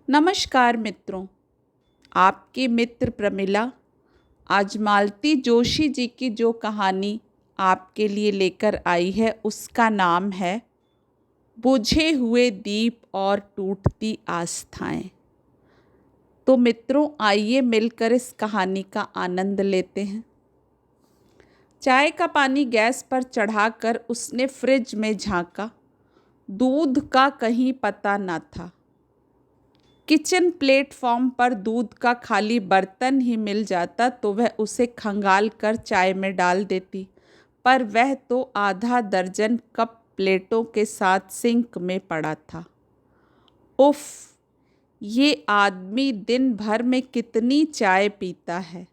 नमस्कार मित्रों। आपकी मित्र प्रमिला आज मालती जोशी जी की जो कहानी आपके लिए लेकर आई है उसका नाम है बुझे हुए दीप और टूटती आस्थाएं। तो मित्रों, आइए मिलकर इस कहानी का आनंद लेते हैं। चाय का पानी गैस पर चढ़ाकर उसने फ्रिज में झांका। दूध का कहीं पता न था। किचन प्लेटफॉर्म पर दूध का खाली बर्तन ही मिल जाता तो वह उसे खंगाल कर चाय में डाल देती, पर वह तो आधा दर्जन कप प्लेटों के साथ सिंक में पड़ा था। उफ, ये आदमी दिन भर में कितनी चाय पीता है।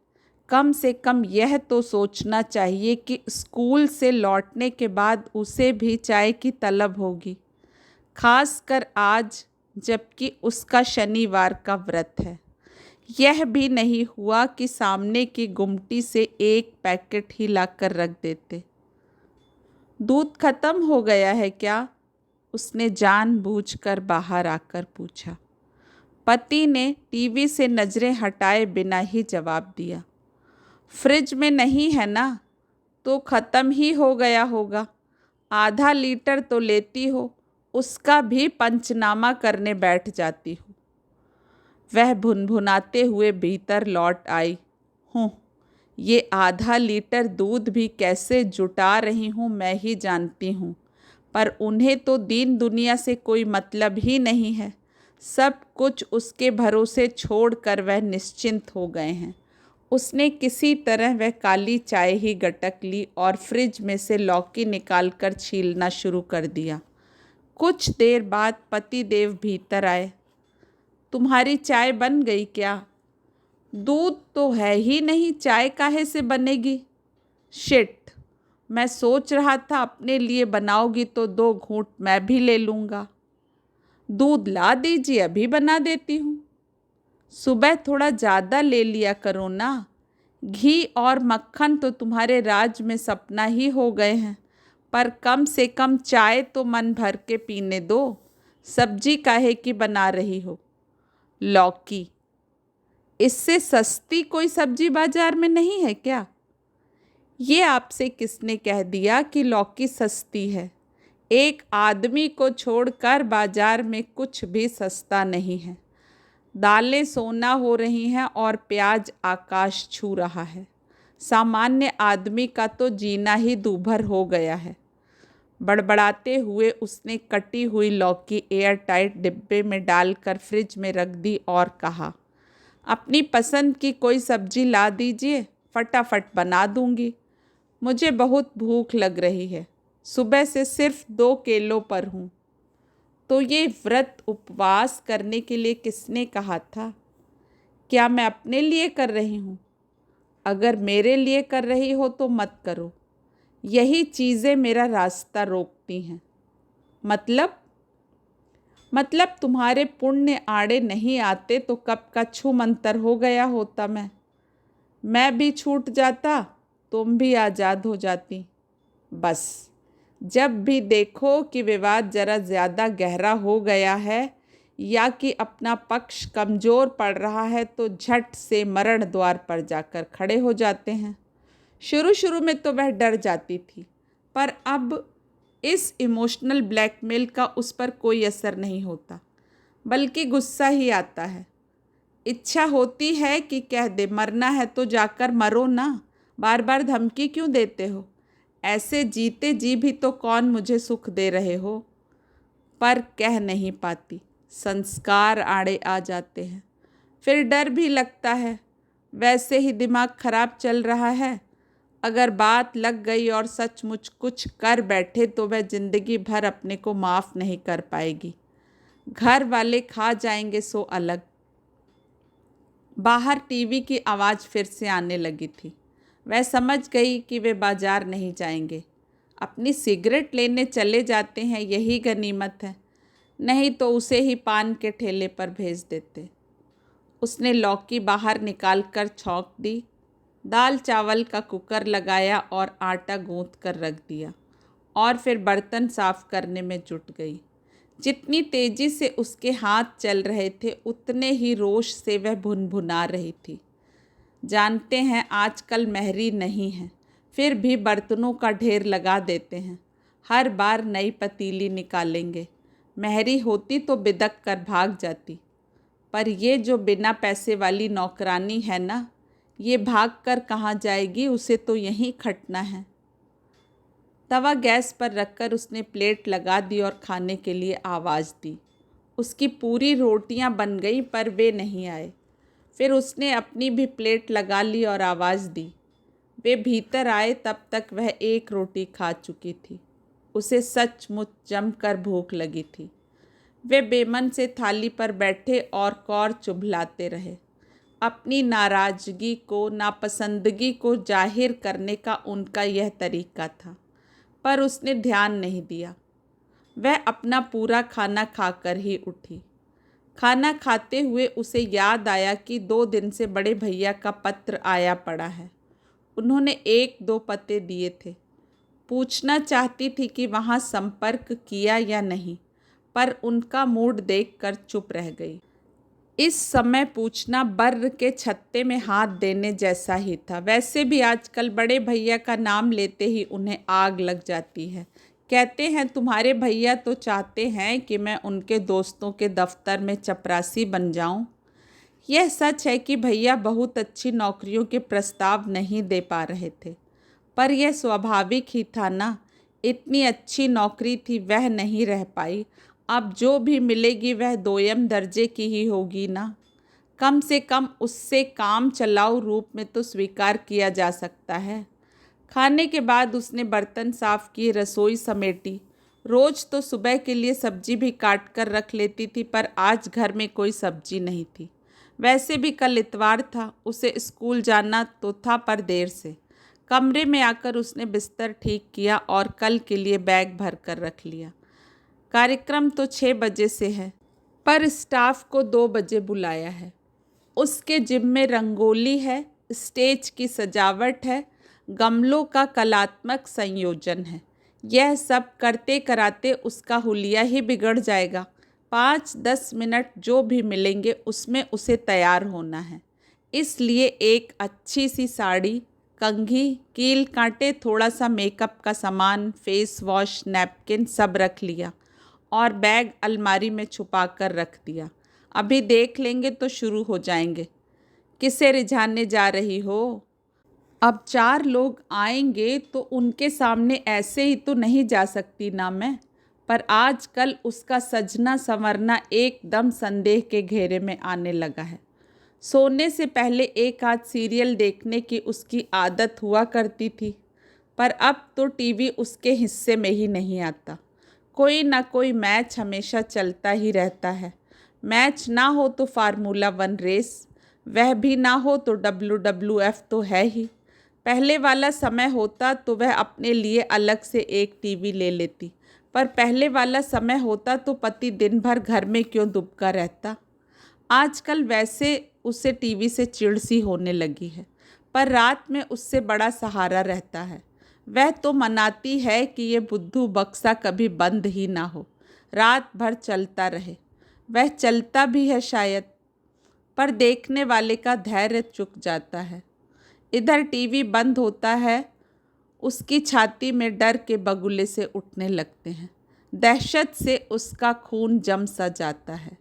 कम से कम यह तो सोचना चाहिए कि स्कूल से लौटने के बाद उसे भी चाय की तलब होगी, खासकर आज जबकि उसका शनिवार का व्रत है। यह भी नहीं हुआ कि सामने की गुमटी से एक पैकेट ही लाकर रख देते। दूध खत्म हो गया है क्या? उसने जानबूझकर बाहर आकर पूछा। पति ने टीवी से नजरें हटाए बिना ही जवाब दिया। फ्रिज में नहीं है ना, तो ख़त्म ही हो गया होगा। आधा लीटर तो लेती हो, उसका भी पंचनामा करने बैठ जाती हूँ। वह भुनभुनाते हुए भीतर लौट आई। हूँ, ये आधा लीटर दूध भी कैसे जुटा रही हूँ मैं ही जानती हूँ, पर उन्हें तो दीन दुनिया से कोई मतलब ही नहीं है। सब कुछ उसके भरोसे छोड़कर वह निश्चिंत हो गए हैं। उसने किसी तरह वह काली चाय ही गटक ली और फ्रिज में से लौकी निकालकर छीलना शुरू कर दिया। कुछ देर बाद पतिदेव भीतर आए। तुम्हारी चाय बन गई क्या? दूध तो है ही नहीं, चाय काहे से बनेगी? शिट, मैं सोच रहा था अपने लिए बनाओगी तो 2 घूंट मैं भी ले लूँगा। दूध ला दीजिए, अभी बना देती हूँ। सुबह थोड़ा ज़्यादा ले लिया करो ना। घी और मक्खन तो तुम्हारे राज में सपना ही हो गए हैं, पर कम से कम चाय तो मन भर के पीने दो। सब्जी काहे की बना रही हो? लौकी। इससे सस्ती कोई सब्जी बाजार में नहीं है क्या? ये आपसे किसने कह दिया कि लौकी सस्ती है? एक आदमी को छोड़कर बाजार में कुछ भी सस्ता नहीं है। दालें सोना हो रही हैं और प्याज आकाश छू रहा है। सामान्य आदमी का तो जीना ही दूभर हो गया है। बड़बड़ाते हुए उसने कटी हुई लौकी एयर टाइट डिब्बे में डालकर फ्रिज में रख दी और कहा, अपनी पसंद की कोई सब्जी ला दीजिए, फटाफट बना दूंगी। मुझे बहुत भूख लग रही है, सुबह से सिर्फ 2 केलों पर हूँ। तो ये व्रत उपवास करने के लिए किसने कहा था? क्या मैं अपने लिए कर रही हूँ? अगर मेरे लिए कर रही हो तो मत करो। यही चीज़ें मेरा रास्ता रोकती हैं। मतलब तुम्हारे पुण्य आड़े नहीं आते तो कब का छूमंतर हो गया होता। मैं भी छूट जाता, तुम भी आज़ाद हो जाती। बस जब भी देखो कि विवाद जरा ज़्यादा गहरा हो गया है या कि अपना पक्ष कमज़ोर पड़ रहा है तो झट से मरण द्वार पर जाकर खड़े हो जाते हैं। शुरू शुरू में तो वह डर जाती थी, पर अब इस इमोशनल ब्लैकमेल का उस पर कोई असर नहीं होता, बल्कि गुस्सा ही आता है। इच्छा होती है कि कह दे, मरना है तो जाकर मरो ना, बार बार धमकी क्यों देते हो? ऐसे जीते जी भी तो कौन मुझे सुख दे रहे हो? पर कह नहीं पाती, संस्कार आड़े आ जाते हैं। फिर डर भी लगता है, वैसे ही दिमाग खराब चल रहा है। अगर बात लग गई और सचमुच कुछ कर बैठे तो वह जिंदगी भर अपने को माफ़ नहीं कर पाएगी। घर वाले खा जाएंगे सो अलग। बाहर टीवी की आवाज़ फिर से आने लगी थी। वह समझ गई कि वे बाजार नहीं जाएंगे, अपनी सिगरेट लेने चले जाते हैं, यही गनीमत है। नहीं तो उसे ही पान के ठेले पर भेज देते। उसने लौकी बाहर निकालकर छौंक दी, दाल चावल का कुकर लगाया और आटा गूंथ कर रख दिया और फिर बर्तन साफ करने में जुट गई। जितनी तेजी से उसके हाथ चल रहे थे उतने ही रोष से वह भुनभुना रही थी। जानते हैं आजकल मेहरी नहीं है, फिर भी बर्तनों का ढेर लगा देते हैं। हर बार नई पतीली निकालेंगे। मेहरी होती तो बिदक कर भाग जाती, पर ये जो बिना पैसे वाली नौकरानी है ना, ये भाग कर कहाँ जाएगी, उसे तो यहीं खटना है। तवा गैस पर रखकर उसने प्लेट लगा दी और खाने के लिए आवाज़ दी। उसकी पूरी रोटियां बन गई पर वे नहीं आए। फिर उसने अपनी भी प्लेट लगा ली और आवाज़ दी। वे भीतर आए तब तक वह एक रोटी खा चुकी थी। उसे सचमुच जमकर भूख लगी थी। वे बेमन से थाली पर बैठे और कौर चुभलाते रहे। अपनी नाराज़गी को, नापसंदगी को जाहिर करने का उनका यह तरीका था, पर उसने ध्यान नहीं दिया। वह अपना पूरा खाना खाकर ही उठी। खाना खाते हुए उसे याद आया कि 2 दिन से बड़े भैया का पत्र आया पड़ा है। उन्होंने 1-2 पते दिए थे। पूछना चाहती थी कि वहाँ संपर्क किया या नहीं, पर उनका मूड देखकर चुप रह गई। इस समय पूछना बर्र के छत्ते में हाथ देने जैसा ही था। वैसे भी आजकल बड़े भैया का नाम लेते ही उन्हें आग लग जाती है। कहते हैं तुम्हारे भैया तो चाहते हैं कि मैं उनके दोस्तों के दफ्तर में चपरासी बन जाऊं। यह सच है कि भैया बहुत अच्छी नौकरियों के प्रस्ताव नहीं दे पा रहे थे, पर यह स्वाभाविक ही था ना। इतनी अच्छी नौकरी थी, वह नहीं रह पाई। अब जो भी मिलेगी वह दोयम दर्जे की ही होगी ना। कम से कम उससे काम चलाऊ रूप में तो स्वीकार किया जा सकता है। खाने के बाद उसने बर्तन साफ किए, रसोई समेटी। रोज़ तो सुबह के लिए सब्जी भी काट कर रख लेती थी, पर आज घर में कोई सब्जी नहीं थी। वैसे भी कल इतवार था, उसे स्कूल जाना तो था, पर देर से। कमरे में आकर उसने बिस्तर ठीक किया और कल के लिए बैग भर कर रख लिया। कार्यक्रम तो 6 बजे से है, पर स्टाफ को 2 बजे बुलाया है। उसके जिम में रंगोली है, स्टेज की सजावट है, गमलों का कलात्मक संयोजन है। यह सब करते कराते उसका हुलिया ही बिगड़ जाएगा। 5-10 मिनट जो भी मिलेंगे उसमें उसे तैयार होना है। इसलिए एक अच्छी सी साड़ी, कंघी, कील कांटे, थोड़ा सा मेकअप का सामान, फेस वॉश, नैपकिन सब रख लिया और बैग अलमारी में छुपा कर रख दिया। अभी देख लेंगे तो शुरू हो जाएंगे। किसे रिझाने जा रही हो? अब 4 लोग आएंगे तो उनके सामने ऐसे ही तो नहीं जा सकती ना मैं। पर आजकल उसका सजना संवरना एकदम संदेह के घेरे में आने लगा है। सोने से पहले एक आध सीरियल देखने की उसकी आदत हुआ करती थी, पर अब तो टीवी उसके हिस्से में ही नहीं आता। कोई ना कोई मैच हमेशा चलता ही रहता है। मैच ना हो तो फार्मूला 1 रेस, वह भी ना हो तो WWF तो है ही। पहले वाला समय होता तो वह अपने लिए अलग से एक टीवी ले लेती, पर पहले वाला समय होता तो पति दिन भर घर में क्यों दुबका रहता। आजकल वैसे उसे टीवी से चिढ़ सी होने लगी है, पर रात में उससे बड़ा सहारा रहता है। वह तो मनाती है कि ये बुद्धू बक्सा कभी बंद ही ना हो, रात भर चलता रहे। वह चलता भी है शायद, पर देखने वाले का धैर्य चुक जाता है। इधर टीवी बंद होता है, उसकी छाती में डर के बगुले से उठने लगते हैं। दहशत से उसका खून जम सा जाता है।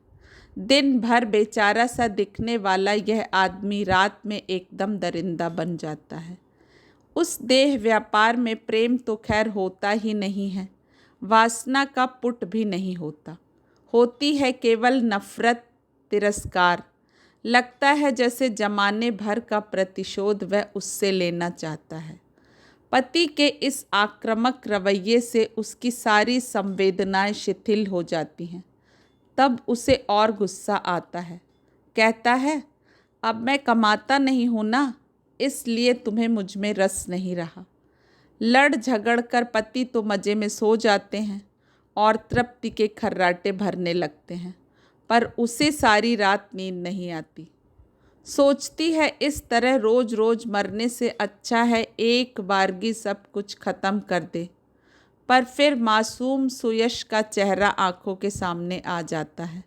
दिन भर बेचारा सा दिखने वाला यह आदमी रात में एकदम दरिंदा बन जाता है। उस देह व्यापार में प्रेम तो खैर होता ही नहीं है, वासना का पुट भी नहीं होता। होती है केवल नफरत, तिरस्कार। लगता है जैसे जमाने भर का प्रतिशोध वह उससे लेना चाहता है। पति के इस आक्रामक रवैये से उसकी सारी संवेदनाएं शिथिल हो जाती हैं। तब उसे और गुस्सा आता है। कहता है, अब मैं कमाता नहीं हूँ ना, इसलिए तुम्हें मुझ में रस नहीं रहा। लड़ झगड़ कर पति तो मज़े में सो जाते हैं और तृप्ति के खर्राटे भरने लगते हैं, पर उसे सारी रात नींद नहीं आती। सोचती है इस तरह रोज़ रोज़ मरने से अच्छा है एक बारगी सब कुछ ख़त्म कर दे। पर फिर मासूम सुयश का चेहरा आंखों के सामने आ जाता है।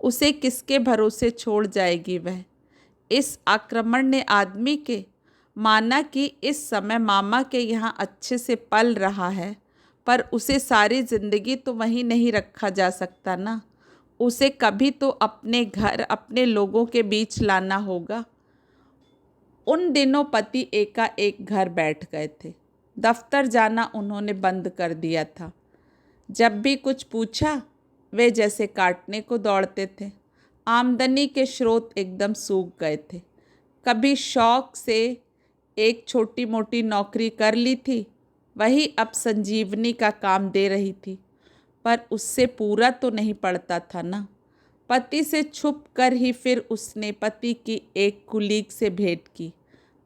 उसे किसके भरोसे छोड़ जाएगी वह। इस आक्रमण ने आदमी के माना कि इस समय मामा के यहाँ अच्छे से पल रहा है, पर उसे सारी जिंदगी तो वहीं नहीं रखा जा सकता ना। उसे कभी तो अपने घर, अपने लोगों के बीच लाना होगा। उन दिनों पति एकाएक घर बैठ गए थे। दफ्तर जाना उन्होंने बंद कर दिया था। जब भी कुछ पूछा वे जैसे काटने को दौड़ते थे। आमदनी के स्रोत एकदम सूख गए थे। कभी शौक से एक छोटी मोटी नौकरी कर ली थी, वही अब संजीवनी का काम दे रही थी, पर उससे पूरा तो नहीं पड़ता था ना। पति से छुप कर ही फिर उसने पति की एक कुलीग से भेंट की।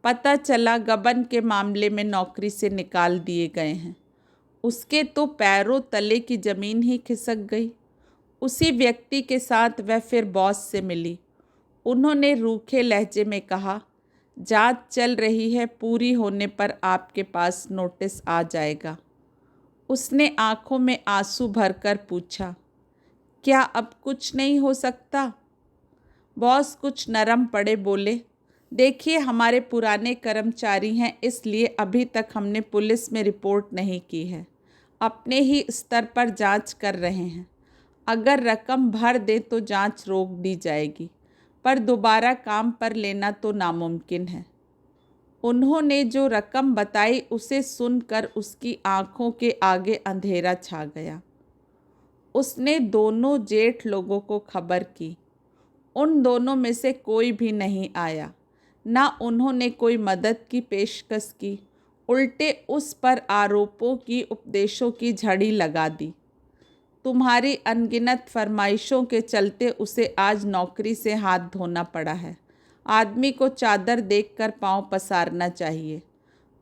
पता चला गबन के मामले में नौकरी से निकाल दिए गए हैं। उसके तो पैरों तले की ज़मीन ही खिसक गई। उसी व्यक्ति के साथ वह फिर बॉस से मिली। उन्होंने रूखे लहजे में कहा, जांच चल रही है, पूरी होने पर आपके पास नोटिस आ जाएगा। उसने आंखों में आंसू भरकर पूछा, क्या अब कुछ नहीं हो सकता? बॉस कुछ नरम पड़े बोले, देखिए हमारे पुराने कर्मचारी हैं, इसलिए अभी तक हमने पुलिस में रिपोर्ट नहीं की है। अपने ही स्तर पर जांच कर रहे हैं। अगर रकम भर दे तो जांच रोक दी जाएगी, पर दोबारा काम पर लेना तो नामुमकिन है। उन्होंने जो रकम बताई उसे सुनकर उसकी आंखों के आगे अंधेरा छा गया। उसने दोनों जेठ लोगों को खबर की। उन दोनों में से कोई भी नहीं आया। ना उन्होंने कोई मदद की पेशकश की, उल्टे उस पर आरोपों की, उपदेशों की झड़ी लगा दी। तुम्हारी अनगिनत फरमाइशों के चलते उसे आज नौकरी से हाथ धोना पड़ा है। आदमी को चादर देखकर पांव पसारना चाहिए।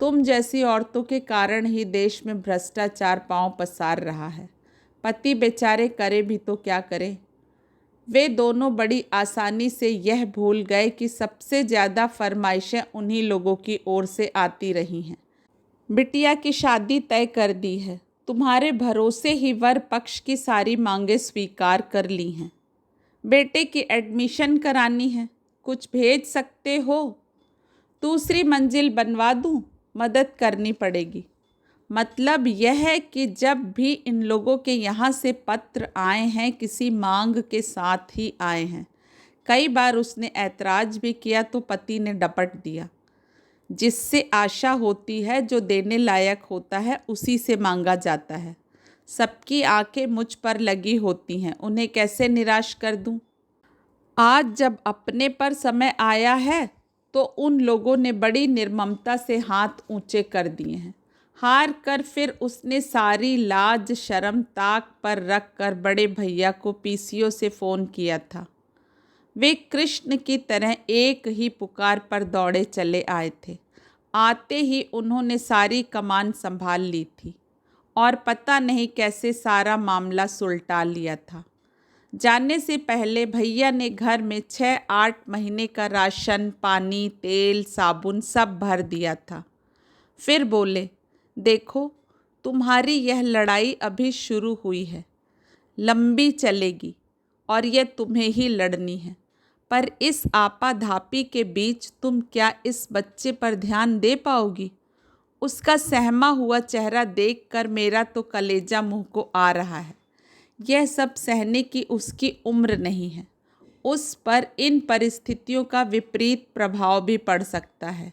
तुम जैसी औरतों के कारण ही देश में भ्रष्टाचार पांव पसार रहा है। पति बेचारे करे भी तो क्या करे। वे दोनों बड़ी आसानी से यह भूल गए कि सबसे ज़्यादा फरमाइशें उन्हीं लोगों की ओर से आती रही हैं। बिटिया की शादी तय कर दी है। तुम्हारे भरोसे ही वर पक्ष की सारी मांगें स्वीकार कर ली हैं। बेटे की एडमिशन करानी है, कुछ भेज सकते हो? दूसरी मंजिल बनवा दूं? मदद करनी पड़ेगी। मतलब यह है कि जब भी इन लोगों के यहाँ से पत्र आए हैं, किसी मांग के साथ ही आए हैं। कई बार उसने ऐतराज़ भी किया तो पति ने डपट दिया। जिससे आशा होती है, जो देने लायक होता है, उसी से मांगा जाता है। सबकी आंखें मुझ पर लगी होती हैं, उन्हें कैसे निराश कर दूं? आज जब अपने पर समय आया है तो उन लोगों ने बड़ी निर्ममता से हाथ ऊंचे कर दिए हैं। हार कर फिर उसने सारी लाज शर्म ताक पर रख कर बड़े भैया को पीसीओ से फ़ोन किया था। वे कृष्ण की तरह एक ही पुकार पर दौड़े चले आए थे। आते ही उन्होंने सारी कमान संभाल ली थी और पता नहीं कैसे सारा मामला सुलटा लिया था। जाने से पहले भैया ने घर में 6-8 महीने का राशन, पानी, तेल, साबुन सब भर दिया था। फिर बोले, देखो तुम्हारी यह लड़ाई अभी शुरू हुई है, लंबी चलेगी और यह तुम्हें ही लड़नी है। पर इस आपाधापी के बीच तुम क्या इस बच्चे पर ध्यान दे पाओगी? उसका सहमा हुआ चेहरा देखकर मेरा तो कलेजा मुंह को आ रहा है। यह सब सहने की उसकी उम्र नहीं है। उस पर इन परिस्थितियों का विपरीत प्रभाव भी पड़ सकता है।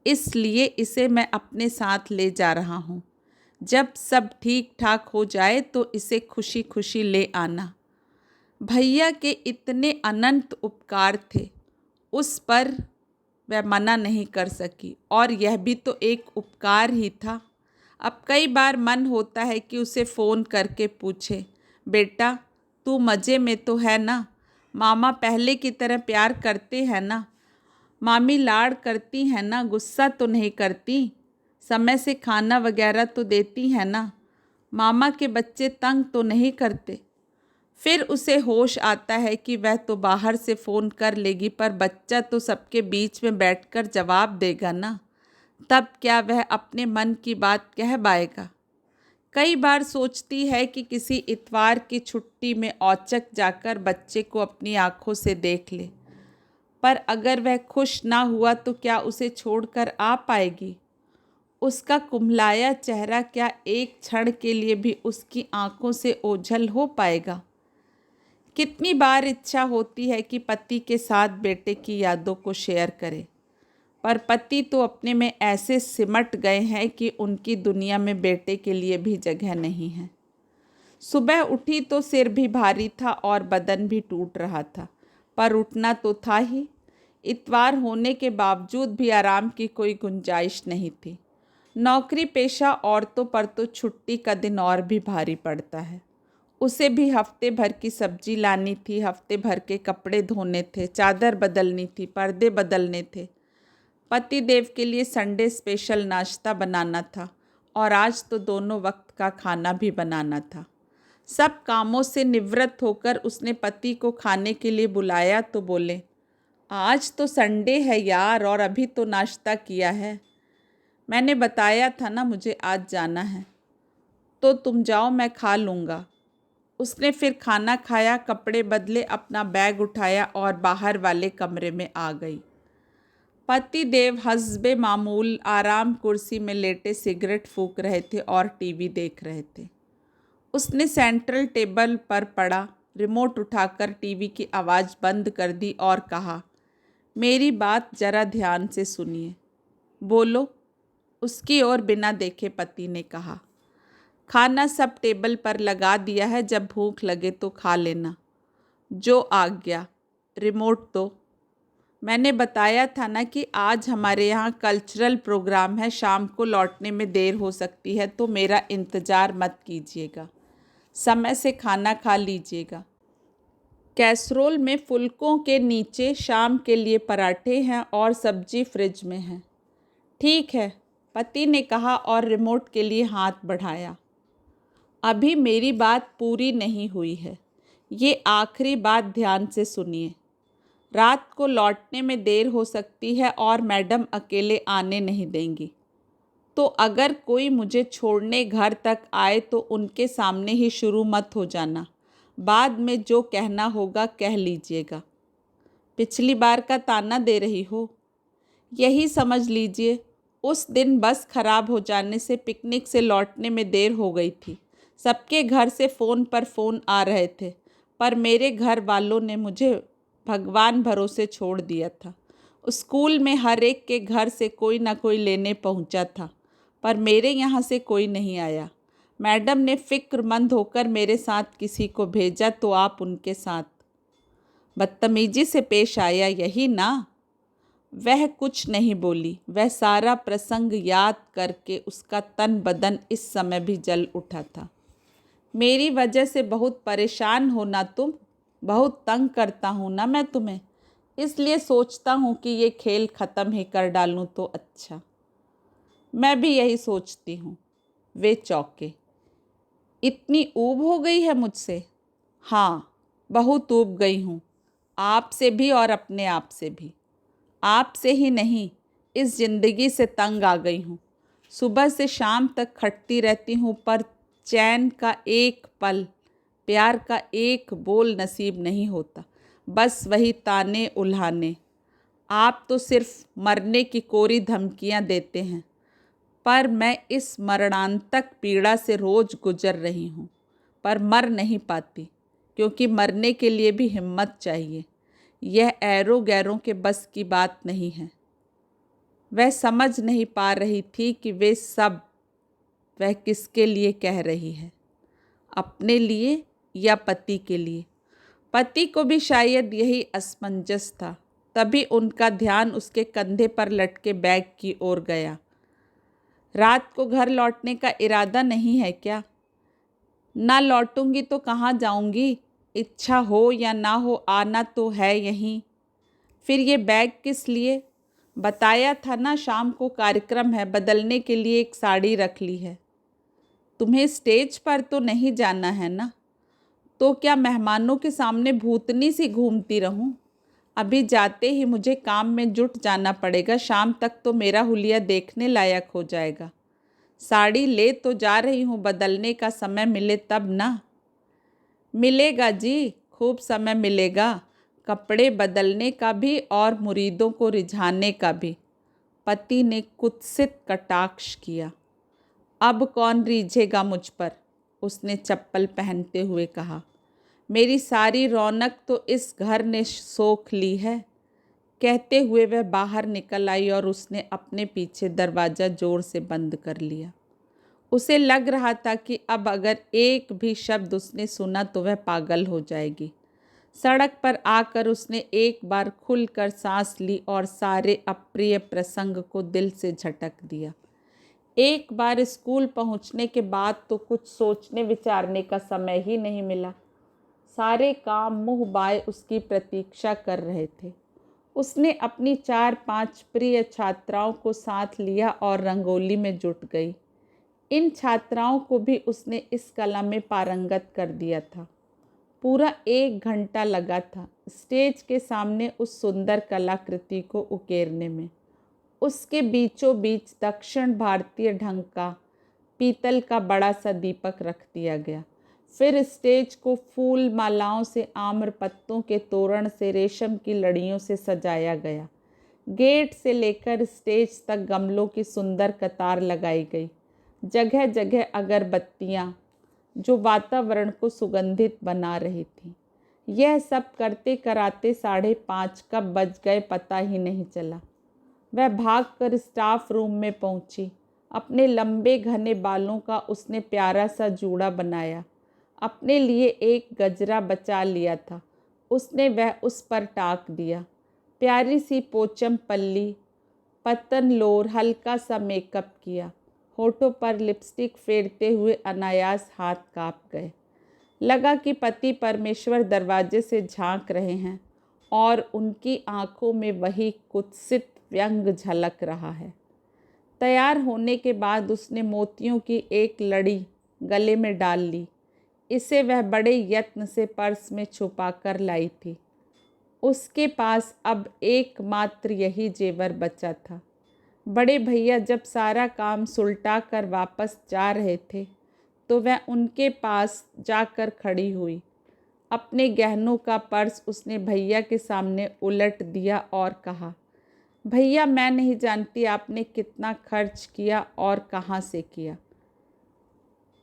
इसलिए इसे मैं अपने साथ ले जा रहा हूँ। जब सब ठीक ठाक हो जाए तो इसे खुशी खुशी ले आना। भैया के इतने अनंत उपकार थे, उस पर वह मना नहीं कर सकी, और यह भी तो एक उपकार ही था। अब कई बार मन होता है कि उसे फ़ोन करके पूछे, बेटा तू मज़े में तो है ना? मामा पहले की तरह प्यार करते हैं ना? मामी लाड़ करती हैं ना? गुस्सा तो नहीं करती? समय से खाना वगैरह तो देती हैं ना? मामा के बच्चे तंग तो नहीं करते? फिर उसे होश आता है कि वह तो बाहर से फ़ोन कर लेगी, पर बच्चा तो सबके बीच में बैठकर जवाब देगा ना। तब क्या वह अपने मन की बात कह पाएगा? कई बार सोचती है कि किसी इतवार की छुट्टी में औचक जाकर बच्चे को अपनी आंखों से देख ले, पर अगर वह खुश ना हुआ तो क्या उसे छोड़कर आ पाएगी? उसका कुम्हलाया चेहरा क्या एक क्षण के लिए भी उसकी आंखों से ओझल हो पाएगा? कितनी बार इच्छा होती है कि पति के साथ बेटे की यादों को शेयर करे, पर पति तो अपने में ऐसे सिमट गए हैं कि उनकी दुनिया में बेटे के लिए भी जगह नहीं है। सुबह उठी तो सिर भी भारी था और बदन भी टूट रहा था, पर उठना तो था ही। इतवार होने के बावजूद भी आराम की कोई गुंजाइश नहीं थी। नौकरी पेशा औरतों पर तो छुट्टी का दिन और भी भारी पड़ता है। उसे भी हफ्ते भर की सब्जी लानी थी, हफ्ते भर के कपड़े धोने थे, चादर बदलनी थी, पर्दे बदलने थे। पति देव के लिए संडे स्पेशल नाश्ता बनाना था और आज तो दोनों वक्त का खाना भी बनाना था। सब कामों से निवृत्त होकर उसने पति को खाने के लिए बुलाया तो बोले, आज तो संडे है यार और अभी तो नाश्ता किया है। मैंने बताया था ना मुझे आज जाना है। तो तुम जाओ, मैं खा लूँगा। उसने फिर खाना खाया, कपड़े बदले, अपना बैग उठाया और बाहर वाले कमरे में आ गई। पति देव हस्बे मामूल आराम कुर्सी में लेटे सिगरेट फूंक रहे थे और टीवी देख रहे थे। उसने सेंट्रल टेबल पर पड़ा रिमोट उठाकर टीवी की आवाज़ बंद कर दी और कहा, मेरी बात जरा ध्यान से सुनिए। बोलो, उसकी ओर बिना देखे पति ने कहा। खाना सब टेबल पर लगा दिया है, जब भूख लगे तो खा लेना। जो आज्ञा। रिमोट दो। मैंने बताया था ना कि आज हमारे यहाँ कल्चरल प्रोग्राम है, शाम को लौटने में देर हो सकती है, तो मेरा इंतज़ार मत कीजिएगा, समय से खाना खा लीजिएगा। कैसरोल में फुलकों के नीचे शाम के लिए पराठे हैं और सब्जी फ्रिज में है। ठीक है, पति ने कहा और रिमोट के लिए हाथ बढ़ाया। अभी मेरी बात पूरी नहीं हुई है। ये आखिरी बात ध्यान से सुनिए। रात को लौटने में देर हो सकती है और मैडम अकेले आने नहीं देंगी। तो अगर कोई मुझे छोड़ने घर तक आए तो उनके सामने ही शुरू मत हो जाना। बाद में जो कहना होगा कह लीजिएगा। पिछली बार का ताना दे रही हो? यही समझ लीजिए। उस दिन बस खराब हो जाने से पिकनिक से लौटने में देर हो गई थी। सबके घर से फ़ोन पर फ़ोन आ रहे थे, पर मेरे घर वालों ने मुझे भगवान भरोसे छोड़ दिया था। स्कूल में हर एक के घर से कोई ना कोई लेने पहुंचा था, पर मेरे यहाँ से कोई नहीं आया। मैडम ने फ़िक्रमंद होकर मेरे साथ किसी को भेजा तो आप उनके साथ बदतमीजी से पेश आया, यही ना? वह कुछ नहीं बोली। वह सारा प्रसंग याद करके उसका तन बदन इस समय भी जल उठा था। मेरी वजह से बहुत परेशान हो ना तुम? बहुत तंग करता हूँ ना मैं तुम्हें? इसलिए सोचता हूँ कि ये खेल ख़त्म ही कर डालूँ तो अच्छा। मैं भी यही सोचती हूँ। वे चौंके। इतनी ऊब हो गई है मुझसे? हाँ, बहुत ऊब गई हूँ, आपसे भी और अपने आप से भी। आपसे ही नहीं, इस ज़िंदगी से तंग आ गई हूँ। सुबह से शाम तक खटती रहती हूँ, पर चैन का एक पल, प्यार का एक बोल नसीब नहीं होता। बस वही ताने उल्हाने। आप तो सिर्फ मरने की कोरी धमकियाँ देते हैं, पर मैं इस मरणांतक पीड़ा से रोज़ गुजर रही हूँ, पर मर नहीं पाती, क्योंकि मरने के लिए भी हिम्मत चाहिए। यह ऐरों गैरों के बस की बात नहीं है। वह समझ नहीं पा रही थी कि वे सब वह किसके लिए कह रही है, अपने लिए या पति के लिए। पति को भी शायद यही असमंजस था, तभी उनका ध्यान उसके कंधे पर लटके बैग की ओर गया। रात को घर लौटने का इरादा नहीं है क्या? ना लौटूंगी तो कहाँ जाऊंगी? इच्छा हो या ना हो, आना तो है यहीं। फिर ये बैग किस लिए? बताया था ना, शाम को कार्यक्रम है, बदलने के लिए एक साड़ी रख ली है। तुम्हें स्टेज पर तो नहीं जाना है ना? तो क्या मेहमानों के सामने भूतनी सी घूमती रहूं? अभी जाते ही मुझे काम में जुट जाना पड़ेगा, शाम तक तो मेरा हुलिया देखने लायक हो जाएगा। साड़ी ले तो जा रही हूँ, बदलने का समय मिले तब ना। मिलेगा जी, खूब समय मिलेगा, कपड़े बदलने का भी और मुरीदों को रिझाने का भी। पति ने कुत्सित कटाक्ष किया। अब कौन रीझेगा मुझ पर, उसने चप्पल पहनते हुए कहा। मेरी सारी रौनक तो इस घर ने सोख ली है। कहते हुए वह बाहर निकल आई और उसने अपने पीछे दरवाज़ा जोर से बंद कर लिया। उसे लग रहा था कि अब अगर एक भी शब्द उसने सुना तो वह पागल हो जाएगी। सड़क पर आकर उसने एक बार खुलकर सांस ली और सारे अप्रिय प्रसंग को दिल से झटक दिया। एक बार स्कूल पहुंचने के बाद तो कुछ सोचने विचारने का समय ही नहीं मिला। सारे काम मुँह बाए उसकी प्रतीक्षा कर रहे थे। उसने अपनी 4-5 प्रिय छात्राओं को साथ लिया और रंगोली में जुट गई। इन छात्राओं को भी उसने इस कला में पारंगत कर दिया था। पूरा 1 घंटा लगा था स्टेज के सामने उस सुंदर कलाकृति को उकेरने में। उसके बीचों बीच दक्षिण भारतीय ढंग का पीतल का बड़ा सा दीपक रख दिया गया। फिर स्टेज को फूल मालाओं से, आम्र पत्तों के तोरण से, रेशम की लड़ियों से सजाया गया। गेट से लेकर स्टेज तक गमलों की सुंदर कतार लगाई गई। जगह जगह अगरबत्तियाँ जो वातावरण को सुगंधित बना रही थी। यह सब करते कराते 5:30 कब बज गए पता ही नहीं चला। वह भागकर स्टाफ रूम में पहुंची। अपने लंबे घने बालों का उसने प्यारा सा जूड़ा बनाया। अपने लिए एक गजरा बचा लिया था, उसने वह उस पर टाक दिया। प्यारी सी पोचम पल्ली, पतन लोर, हल्का सा मेकअप किया। होठों पर लिपस्टिक फेरते हुए अनायास हाथ कांप गए। लगा कि पति परमेश्वर दरवाजे से झांक रहे हैं और उनकी आंखों में वही कुत्सित व्यंग झलक रहा है। तैयार होने के बाद उसने मोतियों की एक लड़ी गले में डाल ली। इसे वह बड़े यत्न से पर्स में छुपा कर लाई थी। उसके पास अब एकमात्र यही जेवर बचा था। बड़े भैया जब सारा काम सुलटा कर वापस जा रहे थे तो वह उनके पास जाकर खड़ी हुई। अपने गहनों का पर्स उसने भैया के सामने उलट दिया और कहा, भैया मैं नहीं जानती आपने कितना खर्च किया और कहाँ से किया।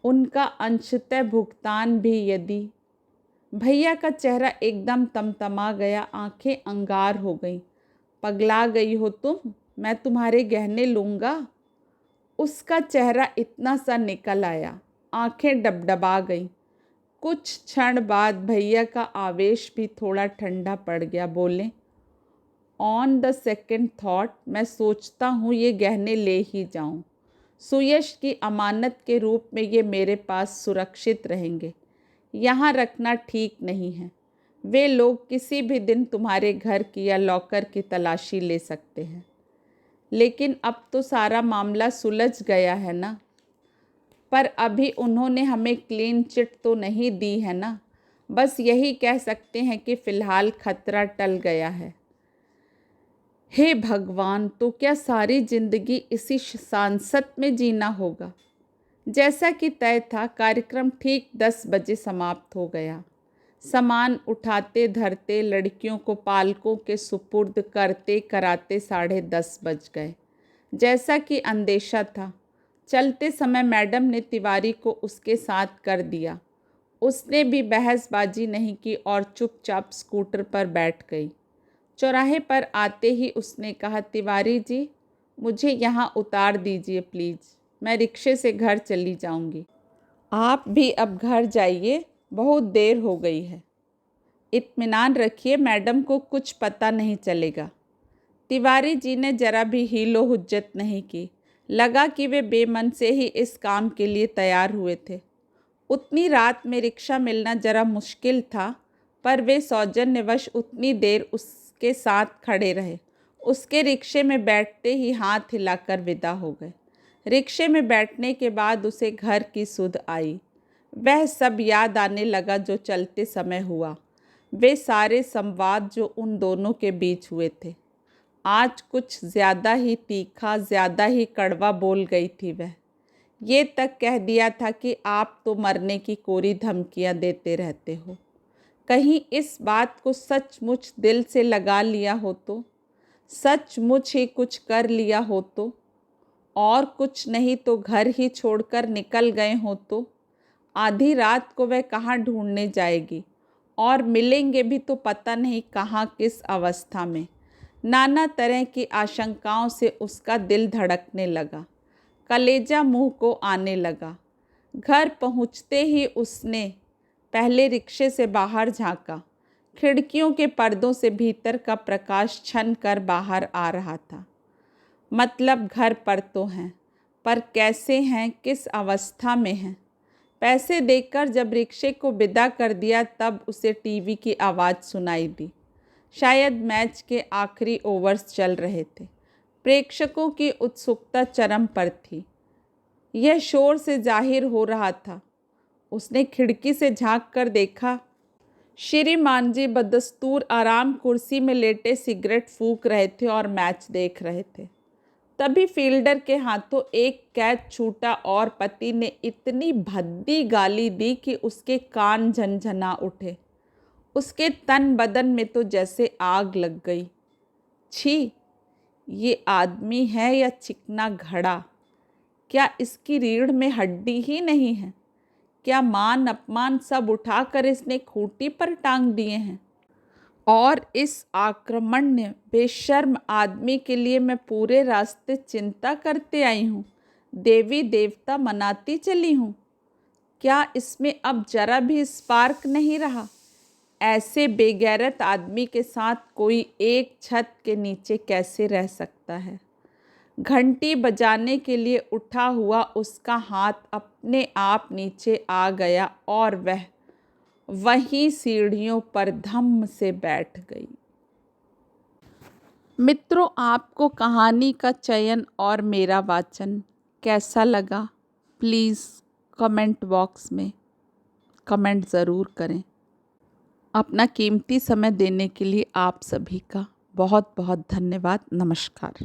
उनका अंशतः भुगतान भी यदि। भैया का चेहरा एकदम तमतमा गया, आंखें अंगार हो गईं। पगला गई हो तुम, मैं तुम्हारे गहने लूँगा। उसका चेहरा इतना सा निकल आया, आंखें डबडबा गईं। कुछ क्षण बाद भैया का आवेश भी थोड़ा ठंडा पड़ गया। बोले, ऑन द सेकेंड थॉट मैं सोचता हूँ ये गहने ले ही जाऊँ। सुयश की अमानत के रूप में ये मेरे पास सुरक्षित रहेंगे। यहाँ रखना ठीक नहीं है। वे लोग किसी भी दिन तुम्हारे घर की या लॉकर की तलाशी ले सकते हैं। लेकिन अब तो सारा मामला सुलझ गया है ना। पर अभी उन्होंने हमें क्लीन चिट तो नहीं दी है ना। बस यही कह सकते हैं कि फ़िलहाल खतरा टल गया है। हे भगवान, तो क्या सारी जिंदगी इसी सांसत में जीना होगा। जैसा कि तय था कार्यक्रम ठीक 10 बजे समाप्त हो गया। सामान उठाते धरते, लड़कियों को पालकों के सुपुर्द करते कराते 10:30 बज गए। जैसा कि अंदेशा था, चलते समय मैडम ने तिवारी को उसके साथ कर दिया। उसने भी बहसबाजी नहीं की और चुपचाप स्कूटर पर बैठ गई। चौराहे पर आते ही उसने कहा, तिवारी जी मुझे यहाँ उतार दीजिए प्लीज़, मैं रिक्शे से घर चली जाऊँगी। आप भी अब घर जाइए, बहुत देर हो गई है। इत्मीनान रखिए, मैडम को कुछ पता नहीं चलेगा। तिवारी जी ने जरा भी हीलो हुज्जत नहीं की। लगा कि वे बेमन से ही इस काम के लिए तैयार हुए थे। उतनी रात में रिक्शा मिलना जरा मुश्किल था, पर वे सौजन्यवश उतनी देर उसके साथ खड़े रहे। उसके रिक्शे में बैठते ही हाथ हिलाकर विदा हो गए। रिक्शे में बैठने के बाद उसे घर की सुध आई। वह सब याद आने लगा जो चलते समय हुआ। वे सारे संवाद जो उन दोनों के बीच हुए थे। आज कुछ ज़्यादा ही तीखा, ज़्यादा ही कड़वा बोल गई थी वह। ये तक कह दिया था कि आप तो मरने की कोरी धमकियां देते रहते हो। कहीं इस बात को सचमुच दिल से लगा लिया हो तो, सचमुच ही कुछ कर लिया हो तो, और कुछ नहीं तो घर ही छोड़कर निकल गए हो तो, आधी रात को वह कहाँ ढूंढने जाएगी, और मिलेंगे भी तो पता नहीं कहाँ किस अवस्था में। नाना तरह की आशंकाओं से उसका दिल धड़कने लगा, कलेजा मुंह को आने लगा। घर पहुँचते ही उसने पहले रिक्शे से बाहर झांका। खिड़कियों के पर्दों से भीतर का प्रकाश छन कर बाहर आ रहा था। मतलब घर पर तो हैं, पर कैसे हैं, किस अवस्था में हैं। पैसे देकर जब रिक्शे को विदा कर दिया तब उसे टीवी की आवाज़ सुनाई दी। शायद मैच के आखिरी ओवर्स चल रहे थे। प्रेक्षकों की उत्सुकता चरम पर थी। यह शोर से जाहिर हो रहा था। उसने खिड़की से झांक कर देखा, श्रीमान जी बदस्तूर आराम कुर्सी में लेटे सिगरेट फूंक रहे थे और मैच देख रहे थे। तभी फील्डर के हाथों एक कैच छूटा और पति ने इतनी भद्दी गाली दी कि उसके कान झनझना उठे। उसके तन बदन में तो जैसे आग लग गई। छी, ये आदमी है या चिकना घड़ा? क्या इसकी रीढ़ में हड्डी ही नहीं है? क्या मान अपमान सब उठाकर इसने खूंटी पर टांग दिए हैं? और इस आक्रमण्य बेशर्म आदमी के लिए मैं पूरे रास्ते चिंता करते आई हूँ, देवी देवता मनाती चली हूँ। क्या इसमें अब जरा भी स्पार्क नहीं रहा? ऐसे बेगैरत आदमी के साथ कोई एक छत के नीचे कैसे रह सकता है? घंटी बजाने के लिए उठा हुआ उसका हाथ अपने आप नीचे आ गया और वह वहीं सीढ़ियों पर धम्म से बैठ गई। मित्रों, आपको कहानी का चयन और मेरा वाचन कैसा लगा? प्लीज़ कमेंट बॉक्स में कमेंट ज़रूर करें। अपना कीमती समय देने के लिए आप सभी का बहुत बहुत धन्यवाद। नमस्कार।